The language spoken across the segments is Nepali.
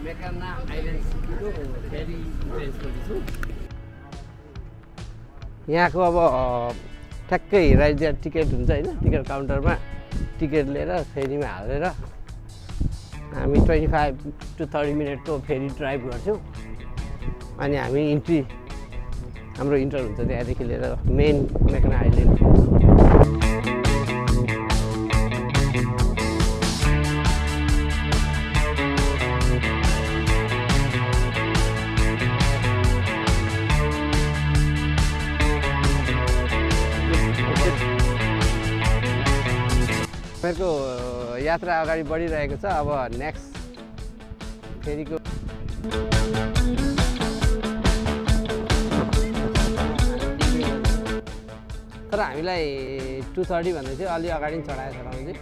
मेकाना आइल्यान्ड सिटीको फेरि इन्ट्रेन्स गर्दैछु। यहाँको अब ठ्याक्कै राइड टिकट हुन्छ होइन, टिकट काउन्टरमा टिकट लिएर फेरीमा हालेर हामी 25 to 30 मिनटको फेरी ड्राइभ गर्छौँ। अनि हामी हाम्रो इन्टर हुन्छ त्यहाँदेखि लिएर मेन मेकाना आइल्यान्ड। मेरो यात्रा अगाडि बढिरहेको छ। अब नेक्स्ट फेरिको तर हामीलाई 2:30 भन्दै थियो, अलि अगाडि पनि चढायो चढाउनु चाहिँ।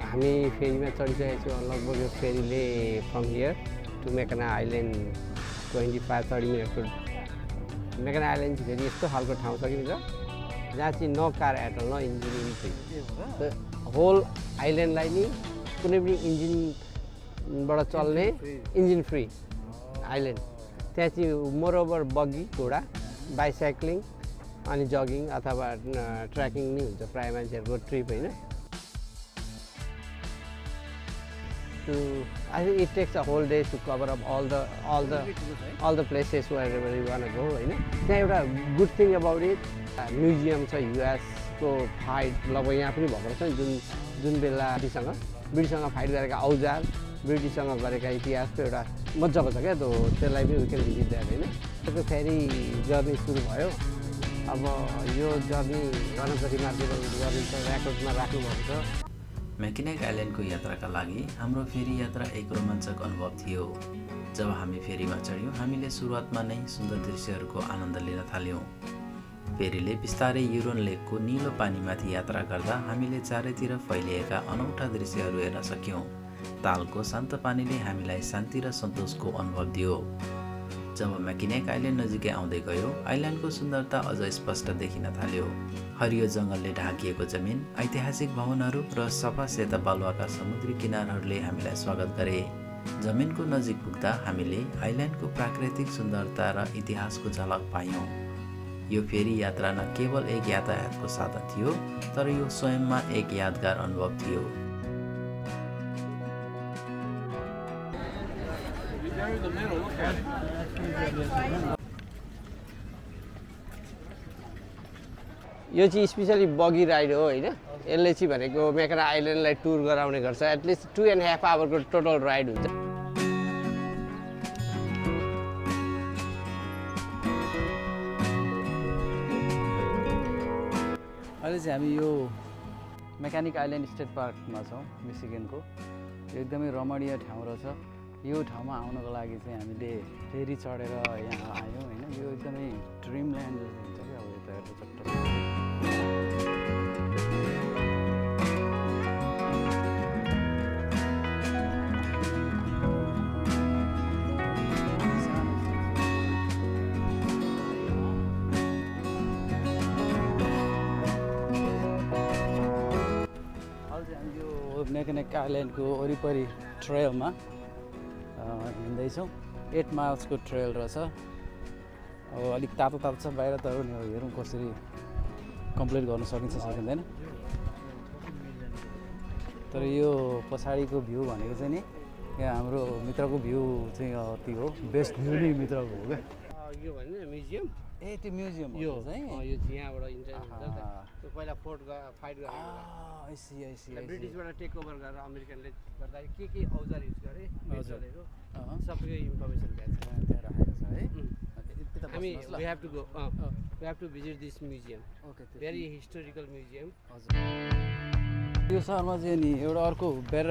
हामी फेरीमा चढिसकेको छौँ। लगभग यो फेरीले फ्रम हियर टु मेकाना आइल्यान्ड 25-30 मिनटको। मेकाना आइल्यान्ड चाहिँ फेरि यस्तो खालको ठाउँ छ कि जहाँ चाहिँ no car at all, no engine free. Whole आइल्यान्डलाई नि कुनै पनि इन्जिनबाट चल्ने इन्जिन फ्री आइल्यान्ड। त्यहाँ चाहिँ मोरओभर बगी, घोडा, बाइसाइक्लिङ अनि जगिङ अथवा ट्रेकिङ नै हुन्छ प्रायः मान्छेहरूको ट्रिप होइन। I think it takes a whole day to cover up all the places wherever you want to go होइन। त्यहाँ एउटा good thing about it museum छ युएसको फाइट लगभग यहाँ पनि भएको रहेछ जुन बेला ब्रिटिससँग फाइट गरेका औजार, ब्रिटिससँग गरेका इतिहासको एउटा मजाको छ क्या त्यो, त्यसलाई पनि वी क्यान भिजिट द्याट होइन। त्यो फेरि जर्नी सुरु भयो। अब यो जर्नी गणपति मार्केटको जर्नी छ, रेकर्डमा राख्नुभएको छ। मेकिनेक आइल्यान्डको यात्राका लागि हाम्रो फेरी यात्रा एक रोमाञ्चक अनुभव थियो। जब हामी फेरीमा चढ्यौँ हामीले सुरुवातमा नै सुन्दर दृश्यहरूको आनन्द लिन थाल्यौँ। फेरीले बिस्तारै युरोन लेकको निलो पानीमाथि यात्रा गर्दा हामीले चारैतिर फैलिएका अनौठा दृश्यहरू हेर्न सक्यौँ। तालको शान्त पानीले हामीलाई शान्ति र सन्तोषको अनुभव दियो। जब मेकिनेक आइल्यान्ड नजिकै आउँदै गयो आइल्यान्डको सुन्दरता अझ स्पष्ट देखिन थाल्यो। हरियो जङ्गलले ढाकिएको जमिन, ऐतिहासिक भवनहरू र सफा सेता बालुवाका समुद्री किनारहरूले हामीलाई स्वागत गरे। जमिनको नजिक पुग्दा हामीले आइल्यान्डको प्राकृतिक सुन्दरता र इतिहासको झलक पायौँ। यो फेरी यात्रा न केवल एक यातायातको साधन थियो, तर यो स्वयंमा एक यादगार अनुभव थियो। यो चाहिँ स्पेसली बगी राइड हो होइन। यसले चाहिँ भनेको मेकाना आइल्यान्डलाई टुर गराउने गर्छ। एटलिस्ट 2.5 आवरको टोटल राइड हुन्छ। अहिले चाहिँ हामी यो मेकानिक आइल्यान्ड स्टेट पार्कमा छौँ मिसिगनको। यो एकदमै रमणीय ठाउँ रहेछ। यो ठाउँमा आउनको लागि चाहिँ हामीले फेरी चढेर यहाँ आयौँ होइन। यो एकदमै ड्रिम ल्यान्ड जस्तो हुन्छ क्या। अब यता हेर्दा चट्ट मेकानिक आइल्यान्डको वरिपरि ट्रेलमा हिँड्दैछौँ। 8 माइल्सको ट्रेल रहेछ। अब अलिक तातो छ बाहिर, तर नि हेरौँ कसरी कम्प्लिट गर्न सकिन्छ सकिँदैन। तर यो पछाडिको भ्यू भनेको चाहिँ नि यहाँ हाम्रो मित्रको भ्यू चाहिँ अति हो, बेस्ट भ्यू नै मित्रको हो क्या। यो भने म्युजियम त्यो म्युजियम यो चाहिँ यो यहाँबाट इन्ट्रेन्स हुन्छ त्यो पहिला फोर्ट फाइट गरेको ब्रिटिसबाट टेक ओभर गरेर अमेरिकनले गर्दा के औजार युज गरे मेथडहरू सबैको इन्फर्मेसन दिएको छ त्यहाँ राखेको छ है। हामी we have to visit this museum. Very historical museum. हजुर यो सहरमा चाहिँ नि एउटा अर्को बेर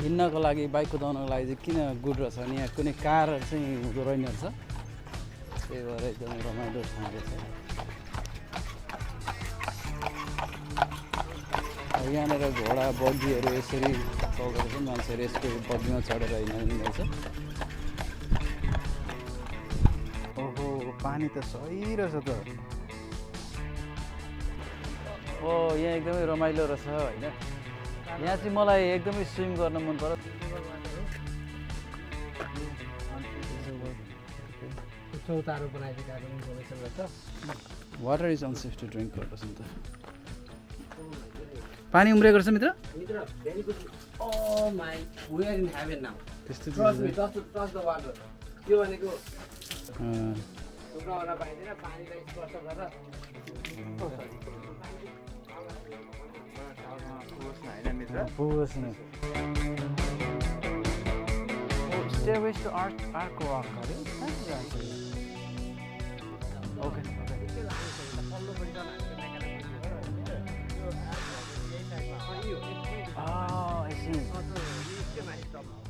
हिँड्नको लागि, बाइक कुदाउनको लागि चाहिँ किन गुड रहेछ भने यहाँ कुनै कार चाहिँ हुँदो रहेन रहेछ। त्यही भएर एकदमै रमाइलो ठाउँ रहेछ। यहाँनिर घोडा बगीहरू यसरी चौकेर चाहिँ मान्छेहरू यसको बगीमा चढेर हिँड्नुहुन्छ। ओहो पानी त सही रहेछ त। यहाँ एकदमै रमाइलो रहेछ होइन। यहाँ चाहिँ मलाई एकदमै स्विम गर्न मन पर्यो। चौतारो बनाइदिएका इन्फर्मेसन रहेछ। Water is unsafe to drink गर्दैछ नि त। पानी उम्रेको रहेछ मित्र। Very good. Oh my we are in heaven now. त्यस्तो trust me, trust the water. त्यो भनेको उब्राउन पाइँदैन, पानीलाई स्पर्श गरेर पुगोस् न। Stairways to Ark Rock अरे ओके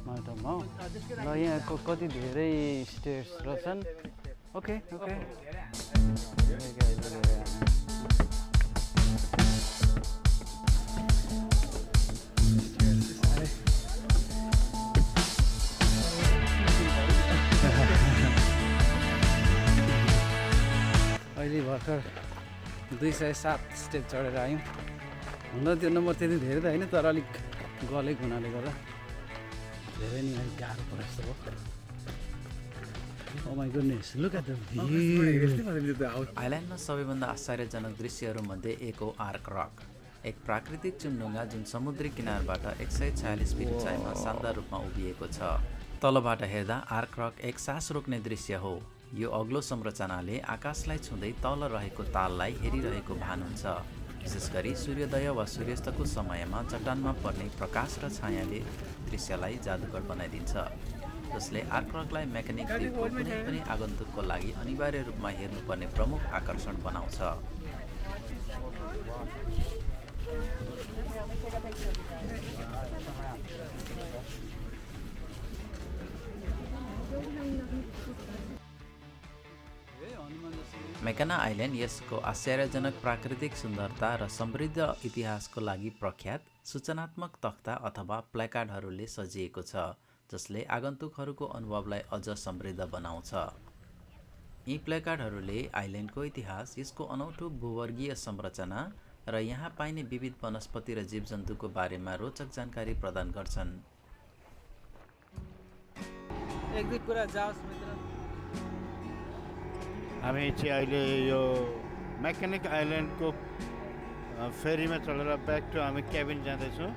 माटोमा ल यहाँको कति धेरै स्टेयर्स रहेछन्। ओके ओके अहिले भर्खर 207 स्टेप चढेर आयौँ। हुन त्यो नम्बर त्यति धेरै त होइन, तर अलिक गलेको हुनाले गर्दा धेरै नै अलिक गाह्रो पऱ्यो जस्तो भयो। Oh my goodness, look at the view. आइल्यान्डमा सबैभन्दा आश्चर्यजनक दृश्यहरूमध्ये एक हो आर्क रक, एक प्राकृतिक चुनढुङ्गा जुन समुद्री किनारबाट 146 फिट उचाइमा शानदार रूपमा उभिएको छ। तलबाट हेर्दा आर्क रक एक सास रोक्ने दृश्य हो। यो अग्लो संरचनाले आकाशलाई छुँदै तल रहेको ताललाई हेरिरहेको भान हुन्छ। विशेष गरी सूर्योदय वा सूर्यास्तको समयमा चट्टानमा पर्ने प्रकाश र छायाले दृश्यलाई जादुगर बनाइदिन्छ, जसले आर्क रकलाई मेकानिक द्वीपको कुनै पनि आगन्तुकको लागि अनिवार्य रूपमा हेर्नुपर्ने प्रमुख आकर्षण बनाउँछ। मेकाना आइल्यान्ड यसको आश्चर्यजनक प्राकृतिक सुन्दरता र समृद्ध इतिहासको लागि प्रख्यात सूचनात्मक तख्ता अथवा प्लेकार्डहरूले सजिएको छ, जसले आगन्तुकहरूको अनुभवलाई अझ समृद्ध बनाउँछ। यी प्लेकार्डहरूले आइल्यान्डको इतिहास, यसको अनौठो भूवर्गीय संरचना र यहाँ पाइने विविध वनस्पति र जीवजन्तुको बारेमा रोचक जानकारी प्रदान गर्छन्। हामी चाहिँ अहिले यो मेकानिक आइल्यान्डको फेरीमा चढेर ब्याक टु हामी क्याबिन जाँदैछौँ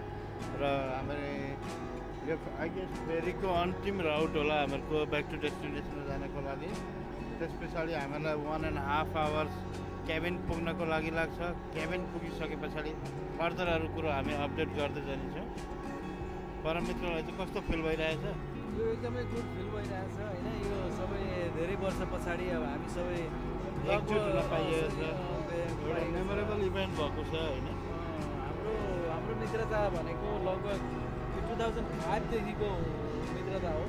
र हामी यो आई गेस फेरीको अन्तिम राउट होला हामीहरूको ब्याक टु डेस्टिनेसन जानको लागि। त्यस पछाडि हामीलाई 1.5 आवर्स क्याबिन पुग्नको लागि लाग्छ। क्याबिन पुगिसके पछाडि फर्दरहरू कुरो हामी अपडेट गर्दै जानेछौँ। परमित्रलाई चाहिँ कस्तो फिल भइरहेछ? यो एकदमै गुड फिल भइरहेछ होइन। यो सबै धेरै वर्ष पछाडि अब हामी सबै एकजुट हुन पाइएको छ, एउटा मेमोरेबल इभेन्ट भएको छ होइन। हाम्रो मित्रता भनेको लगभग 2005 देखिको मित्रता हो।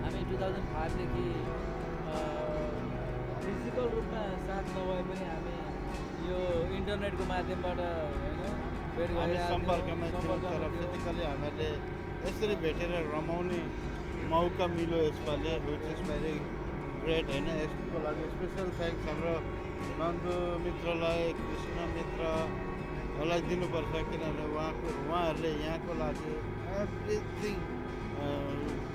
हामी 2005 देखि फिजिकल रूपमा साथ नभए पनि हामी यो इन्टरनेटको माध्यमबाट होइन सम्पर्कमा थियौँ, तर फिजिकली हामीहरूले यसरी भेटेर रमाउने मौका मिल्यो यसपालि, विच इज भेरी ग्रेट होइन। यसको लागि स्पेसल थ्याङ्क्स हाम्रो नन्दु मित्रलाई, कृष्ण मित्रलाई दिनुपर्छ, किनभने उहाँहरूले यहाँको लागि एभ्रिथिङ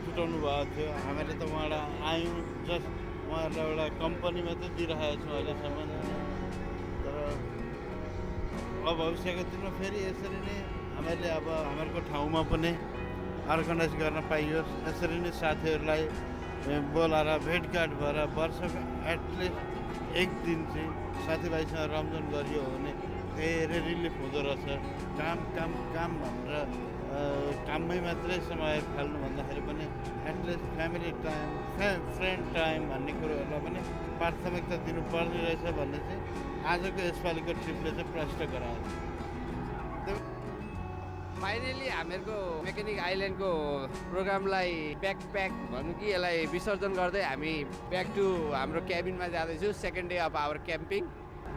छुटाउनु भएको थियो। हामीले त उहाँलाई आयौँ जस्ट उहाँहरूलाई एउटा कम्पनी मात्रै दिइरहेको छौँ अहिलेसम्म। तर अब भविष्यको दिनमा फेरि यसरी नै हामीले अब हामीहरूको ठाउँमा पनि अर्गनाइज गर्न पाइयोस्। यसरी नै साथीहरूलाई बोलाएर भेटघाट भएर वर्षको एटलिस्ट एक दिन चाहिँ साथीभाइसँग रमझम गरियो भने धेरै रिलिफ हुँदो रहेछ। काम काम काम भनेर काममै मात्रै समय फाल्नु भन्दाखेरि पनि at least family time, friend time भन्ने कुरोहरूलाई पनि प्राथमिकता दिनुपर्ने रहेछ भन्ने चाहिँ आजको यसपालिको ट्रिपले चाहिँ प्रष्ट गरायो। फाइनली हामीहरूको मेकानिक आइल्यान्डको प्रोग्रामलाई प्याक भनौँ कि यसलाई विसर्जन गर्दै हामी ब्याक टु हाम्रो क्याबिनमा जाँदैछौँ। Second day of our camping,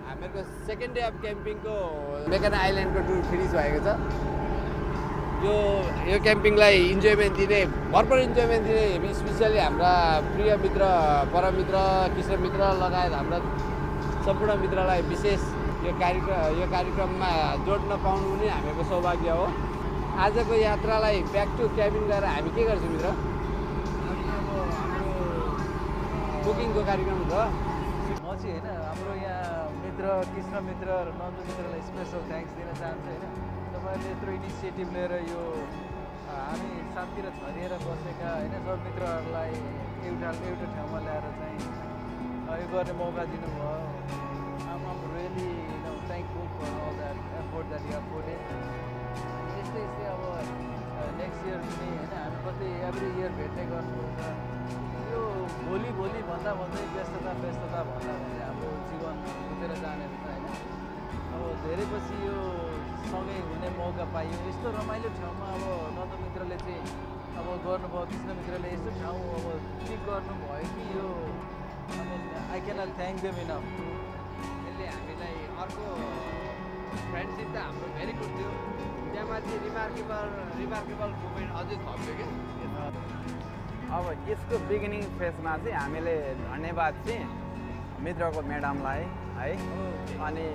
हामीहरूको सेकेन्ड डे अफ क्याम्पिङको मेकाना आइल्यान्डको टुर फिनिस भएको छ। यो क्याम्पिङलाई इन्जोयमेन्ट दिने, भरपूर इन्जोयमेन्ट दिने स्पेसली हाम्रा प्रिय मित्र, परम मित्र, कृष्ण मित्र लगायत हाम्रा सम्पूर्ण मित्रलाई विशेष यो कार्यक्रममा जोड्न पाउनु पनि हामीहरूको सौभाग्य हो। आजको यात्रालाई ब्याक टु क्याबिन गएर हामी के गर्छौँ मित्र? बुकिङको कार्यक्रम छ। म चाहिँ होइन हाम्रो यहाँ मित्र कृष्ण मित्र र नन्दु मित्रलाई स्पेसल थ्याङ्क्स दिन चाहन्छु होइन। तपाईँहरूले यत्रो इनिसिएटिभ लिएर यो हामी साथतिर छरिएर बसेका होइन सब मित्रहरूलाई एउटा ठाउँमा ल्याएर चाहिँ यो गर्ने मौका दिनुभयो। I'm really thankful for all that effort that you have put in. यस्तै अब नेक्स्ट इयर पनि होइन हामी कति एभ्री इयर भेट्ने गर्नुपर्छ। यो भोलि भन्दा भन्दै व्यस्तता भन्दा भन्दै हाम्रो जीवन बितेर जाने रहेछ होइन। अब धेरै पछि यो सँगै हुने मौका पाइयो। यस्तो रमाइलो ठाउँमा अब नन्दु मित्रले चाहिँ अब गर्नुभयो, कृष्ण मित्रले यस्तो ठाउँ अब पिक गर्नुभयो कि यो अब I cannot thank them enough. यसले हामीलाई अर्को फ्रेन्डसिप त हाम्रो भेरी गुड थियो, त्यहाँमाथि रिमार्केबल मोमेन्ट अझै थप्यो क्या। अब यसको बिगिनिङ फेजमा चाहिँ हामीले धन्यवाद चाहिँ मित्रको म्याडमलाई है, अनि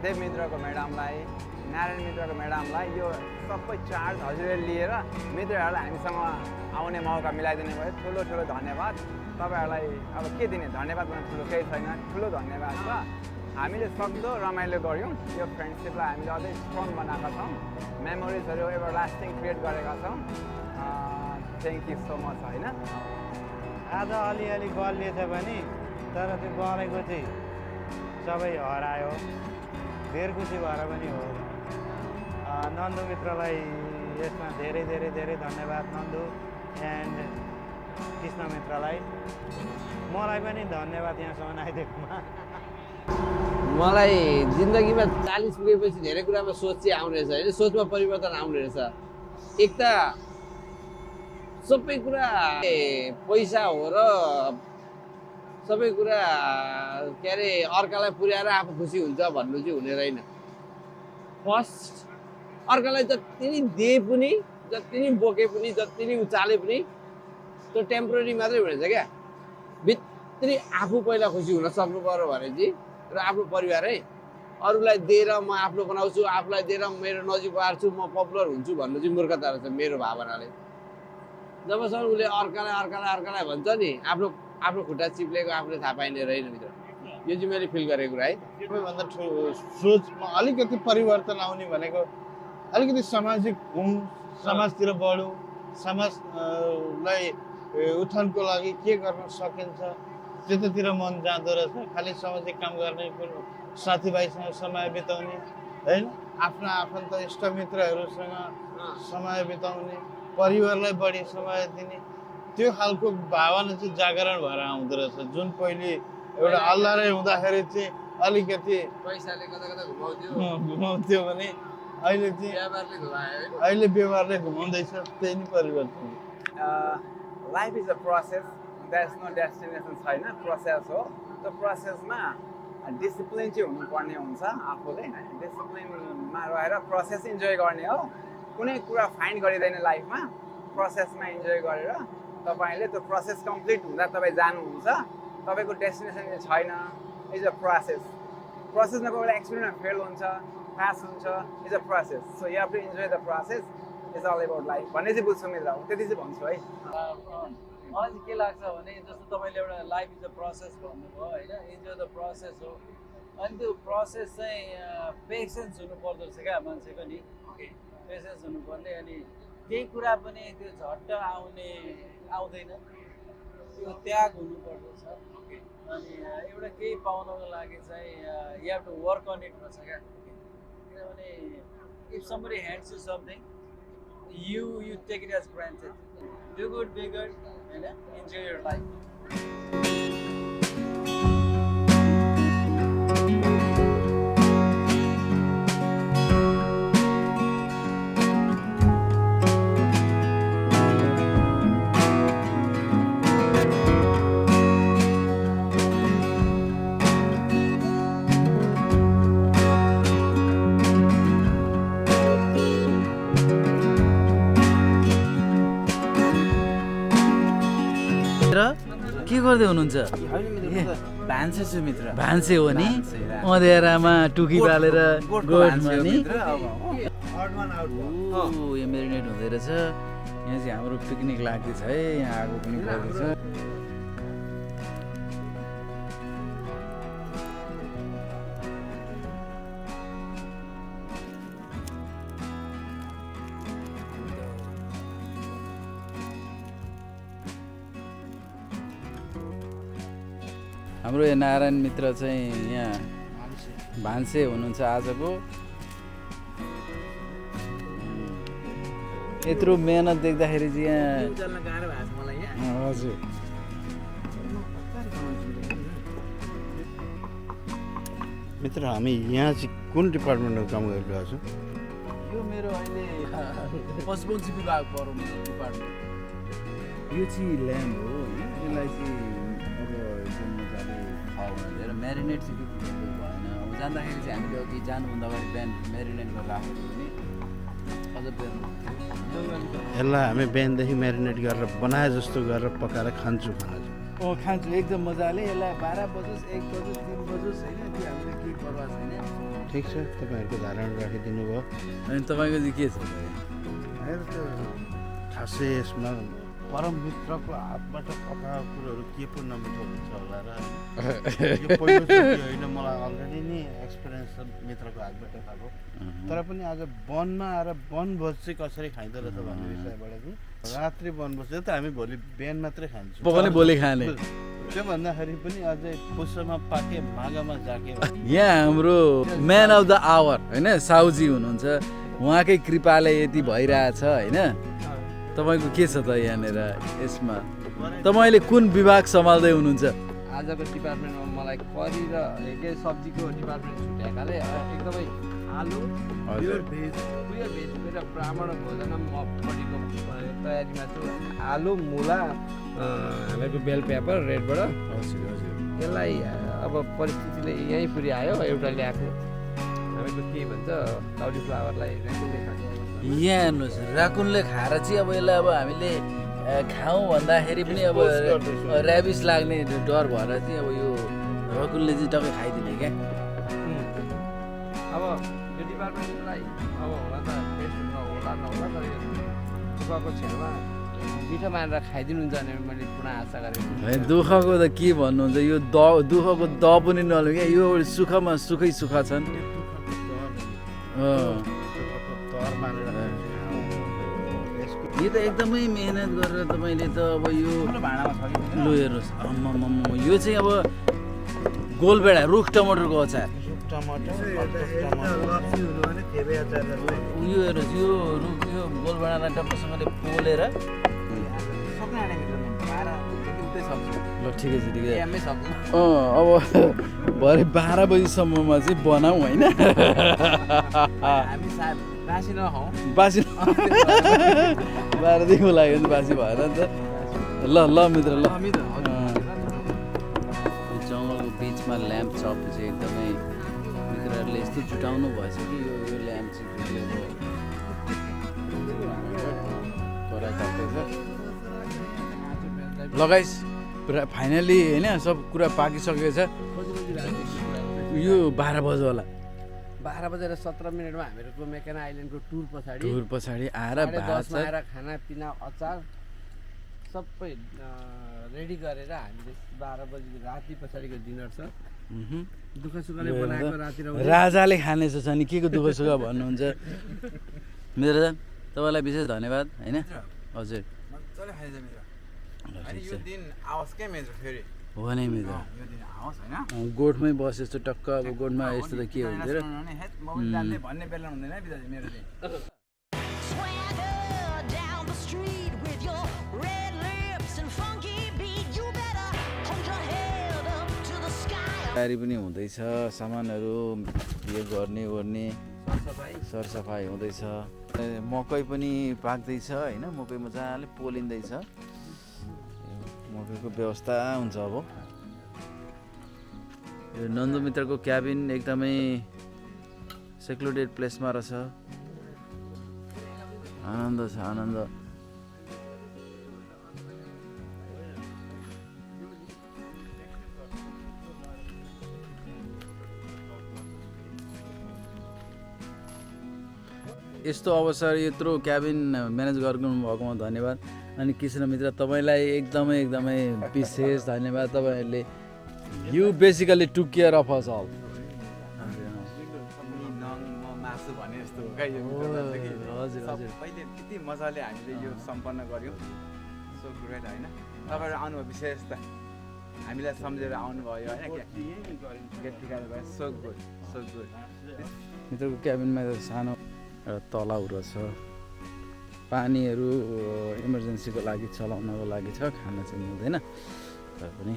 देव मित्रको म्याडमलाई, नारायण मित्रको म्याडमलाई यो सबै चार्ज हजुरले लिएर मित्रहरूलाई हामीसँग आउने मौका मिलाइदिनु भयो। ठुलो धन्यवाद तपाईँहरूलाई। अब के दिने, धन्यवाद भन्दा ठुलो केही छैन, ठुलो धन्यवाद छ। हामीले सक्दो रमाइलो गऱ्यौँ, यो फ्रेन्डसिपलाई हामीले अझै स्ट्रङ बनाएका छौँ, मेमोरिजहरू एभर लास्टिङ क्रिएट गरेका छौँ। थ्याङ्क यू सो मच होइन। आज अलिअलि गलिएछ भने तर त्यो गलेको चाहिँ सबै हरायो, धेर खुसी भएर पनि हो। नन्दु मित्रलाई यसमा धेरै धन्यवाद। नन्दु एन्ड कृष्ण मित्रलाई, मलाई पनि धन्यवाद यहाँसम्म आइदिएकोमा। मलाई जिन्दगीमा 40 पुगेपछि धेरै कुरामा सोच चाहिँ आउने रहेछ होइन, सोचमा परिवर्तन आउने रहेछ। एक त सबै कुरा पैसा हो र सबै कुरा के अरे अर्कालाई पुर्याएर आफू खुसी हुन्छ भन्नु चाहिँ हुने रहेन। फर्स्ट अर्कालाई जति नै दिए पनि, जति नै बोके पनि, जति नै उचाले पनि त्यो टेम्पोररी मात्रै हुनेछ क्या। भित्री आफू पहिला खुसी हुन सक्नु पर्यो भने चाहिँ र आफ्नो परिवारै अरूलाई दिएर म आफ्नो बनाउँछु, आफूलाई दिएर मेरो नजिक पार्छु, म पपुलर हुन्छु भन्नु चाहिँ मूर्खता रहेछ मेरो भावनाले। जबसम्म उसले अर्कालाई भन्छ नि, आफ्नो खुट्टा चिप्लेको आफूले थाहा पाइने रहेन मित्र। यो चाहिँ मैले फिल गरेको कुरा है। सबैभन्दा ठुलो सोचमा अलिकति परिवर्तन आउने भनेको अलिकति सामाजिक हुँ, समाजतिर बढौँ, समाजलाई उत्थानको लागि के गर्न सकिन्छ त्यतातिर मन जाँदो रहेछ। खालि सामाजिक काम गर्ने, साथीभाइसँग समय बिताउने होइन, आफ्ना आफन्त इष्टमित्रहरूसँग समय बिताउने, परिवारलाई बढी समय दिने, त्यो खालको भावना चाहिँ जागरण भएर आउँदो रहेछ। जुन पहिले एउटा अल्लाहै हुँदाखेरि चाहिँ अलिकति पैसाले कता घुमाउँथ्यो भने अहिले चाहिँ अहिले व्यवहारले घुमाउँदैछ। त्यही नै परिवर्तन। Life is a process, that is no destination छैन, प्रोसेस हो। त्यो प्रोसेसमा डिसिप्लिन चाहिँ हुनुपर्ने हुन्छ आफूले। डिसिप्लिनमा रहेर प्रोसेस इन्जोय गर्ने हो। कुनै कुरा फाइन्ड गरिँदैन लाइफमा, प्रोसेसमा इन्जोय गरेर तपाईँले त्यो प्रोसेस कम्प्लिट हुँदा तपाईँ जानुहुन्छ। तपाईँको डेस्टिनेसन छैन, इज अ प्रोसेसमा कोही बेला एक्सपिरिमेन्ट फेल हुन्छ, पास हुन्छ, is a process. So you have to enjoy the process, is all about life भन्ने चाहिँ बुझ्छु मित्र। त्यति चाहिँ भन्छु है। मलाई चाहिँ के लाग्छ भने जस्तो तपाईँले एउटा लाइफ इज अ प्रोसेस भन्नुभयो होइन, इन्जोय द प्रोसेस हो। अनि त्यो प्रोसेस चाहिँ पेसेन्स हुनुपर्दो रहेछ क्या मान्छेको नि, पेसेन्स हुनुपर्ने। अनि केही कुरा पनि त्यो झट्ट आउँदैन, त्यो त्याग हुनुपर्दो छ। अनि एउटा केही पाउनको लागि चाहिँ you have to work on it भन्छ क्या। किनभने if somebody hands you something, you take it as granted. Do good, be good, and enjoy your life. के गर्दै हुनुहुन्छ? भान्से छु मित्र भान्से हो नि भान्से, भान्से। अँध्यारामा टुकी बालेर गोठको गोठमा भान्से हो नि मित्र, अब ओ, यो मेरिनेट हुँदै रहेछ यहाँ चाहिँ हाम्रो पिकनिक लाग्दैछ है यहाँ आगो पनि बल्दैछ हाम्रो यो नारायण मित्र चाहिँ यहाँ भान्से हुनुहुन्छ आजको यत्रो मेहनत देख्दाखेरि चाहिँ यहाँ उचाल्न गाह्रो भएको छ मलाई यहाँ हजुर मित्र हामी यहाँ चाहिँ कुन डिपार्टमेन्टमा काम गरिरहेको छौँ यो मेरो अहिले पशुपक्षी विभाग परम डिपार्टमेन्ट यो चाहिँ ल्याम्प हो होइन यसलाई चाहिँ अब एकदम मजाले खाऊ भनेर म्यारिनेट चाहिँ त्यति भएन अब जाँदाखेरि चाहिँ हामीले अघि जानुभन्दा अगाडि बिहान म्यारिनेट गरेर राखेको भने अझ बिहान यसलाई हामी बिहानदेखि म्यारिनेट गरेर बनाए जस्तो गरेर पकाएर खान्छौँ खाना चाहिँ खान्छु एकदम मजाले यसलाई 12 बजोस् 1 बजोस् 3 बजोस् होइन त्यो हामीले केही परवाह छैन ठिक छ तपाईँहरूको धारणा राखिदिनु भयो अनि तपाईँको चाहिँ के छ खासै यसमा परम मित्रको हातबाट पकाएको कुरोहरू के पो नमिठो हुन्छ होला र यो पहिलोचोटि होइन मलाई अलरेडी नै एक्सपिरियन्स छ मित्रको हातबाट खाएको तर पनि आज वनमा आएर वनभोज चाहिँ कसरी खाइँदो रहेछ भन्ने विषयबाट चाहिँ रात्रि वनभोज चाहिँ त हामी भोलि बिहान मात्रै खान्छौँ पकाउने भोलि खाने त्यो भन्दाखेरि पनि अझै पुष्पमा पाके माघमा जाके यहाँ हाम्रो म्यान अफ द आवर होइन साउजी हुनुहुन्छ उहाँकै कृपाले यति भइरहेछ होइन तपाईँको के छ त यहाँनिर यसमा तपाईँले कुन विभाग सम्हाल्दै हुनुहुन्छ आजको डिपार्टमेन्टमा मलाई करी र के सब्जीको डिपार्टमेन्ट छुट्याएकाले एकदमै आलु प्योर भेज र ब्राह्मण भोजन मपट्टिको तयारीमा छु आलु मुला हामीहरूको बेल पेपर रेडबाट यसलाई अब परिस्थितिले यहीँ पुर्यायो एउटा ल्याएको हामीहरूको के भन्छ काउलीफ्लावरलाई रेकुनले खान्छ यहाँ हेर्नुहोस् राकुनले खाएर चाहिँ अब यसलाई अब हामीले खाउँ भन्दाखेरि पनि अब ऱ्याबिस लाग्ने डर भएर चाहिँ अब यो रकुनले चाहिँ टक्कै खाइदिने क्या अब यो डिपार्टमेन्टलाई अब होला त टेस्ट नहोला तर यो दुःखको छेउमा मिठो मानेर खाइदिनुहुन्छ भने मैले पुनः आशा गरेको दुःखको त के भन्नुहुन्छ यो दुःखको द पनि नलु क्या यो सुखमा सुखै सुख छन् यो त एकदमै मेहनत गरेर तपाईँले त अब यो लु हेर्नुहोस् यो चाहिँ अब गोलबेडा रुख टमाटरको अचार यो हेर्नुहोस् यो रुख यो गोलबेडालाई टप्पसँगले पोलेर ल ठिकै छ ठिकै छ अब भरे 12 बजीसम्ममा चाहिँ बनाऊ होइन बासी 12 देखिको लाग्यो भने बासी भएर नि त ल मित्र ल जङ्गलको बिचमा ल्याम्प चप चाहिँ एकदमै मित्रहरूले यस्तो जुटाउनु भएछ कि यो ल्याम्प चाहिँ लगाइस पुरा फाइनली होइन सब कुरा पाकिसकेको छ यो 12 बजे होला 12 बजेर 17 मिनटमा हामीहरूको मेकेना आइल्यान्डको टुर पछाडि आएर 10 आएर खानापिना अचार सबै रेडी गरेर हामीले 12 बजी राति पछाडिको डिनर छ दुःख सुखले बनाएको राति राजाले खानेछ छ नि के को दुःख सुख भन्नुहुन्छ मेरो जान तपाईँलाई विशेष धन्यवाद होइन हजुर हो नै मित्र गोठमै बसेछु टक्क अब गोठमा यस्तो त के हुन्थ्यो र भन्ने बेला हुँदैन मेरो चाहिँ तयारी पनि हुँदैछ सामानहरू यो गर्ने सरसफाइ हुँदैछ मकै पनि पाक्दैछ होइन मकै मजाले पोलिँदैछ मकैको व्यवस्था हुन्छ अब यो नन्दु मित्रको क्याबिन एकदमै सेक्लुडेड प्लेसमा रहेछ आनन्द छ आनन्द यस्तो अवसर यत्रो क्याबिन म्यानेज गरिदिनु भएकोमा धन्यवाद। अनि कृष्ण मित्र तपाईँलाई एकदमै एकदमै विशेष धन्यवाद। तपाईँहरूले you basically took care of us all. मासु भने जस्तो हो क्या यो हजुर हजुर सबैले यति मजाले हामीले यो सम्पन्न गऱ्यौँ। सो ग्रेट होइन, तपाईँहरू आउनुभयो विशेष त हामीलाई सम्झेर आउनुभयो होइन गेट टुगेदर भयो। So good so good. मित्रको क्याबिनमा सानो एउटा तलाउ रहेछ, पानीहरू इमर्जेन्सीको लागि चलाउनको लागि छ, खाना चाहिँ मिल्दैन। तर पनि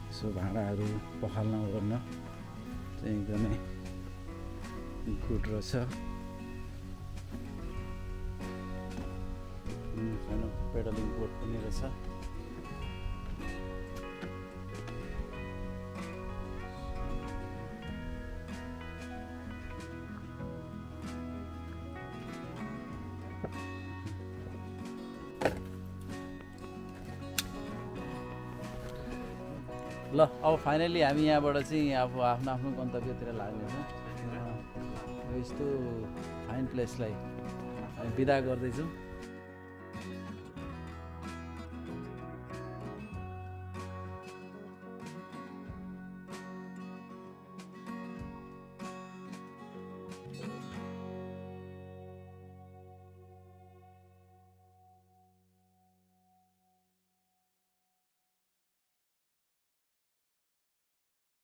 यसो भाँडाहरू पखाल्न गर्न चाहिँ एकदमै गुड रहेछ। सानो पेडलिङ बोट पनि रहेछ। ल अब फाइनली हामी यहाँबाट चाहिँ अब आफ्नो आफ्नो गन्तव्यतिर लाग्नेछौँ। यस्तो फाइन प्लेसलाई हामी बिदा गर्दैछौँ।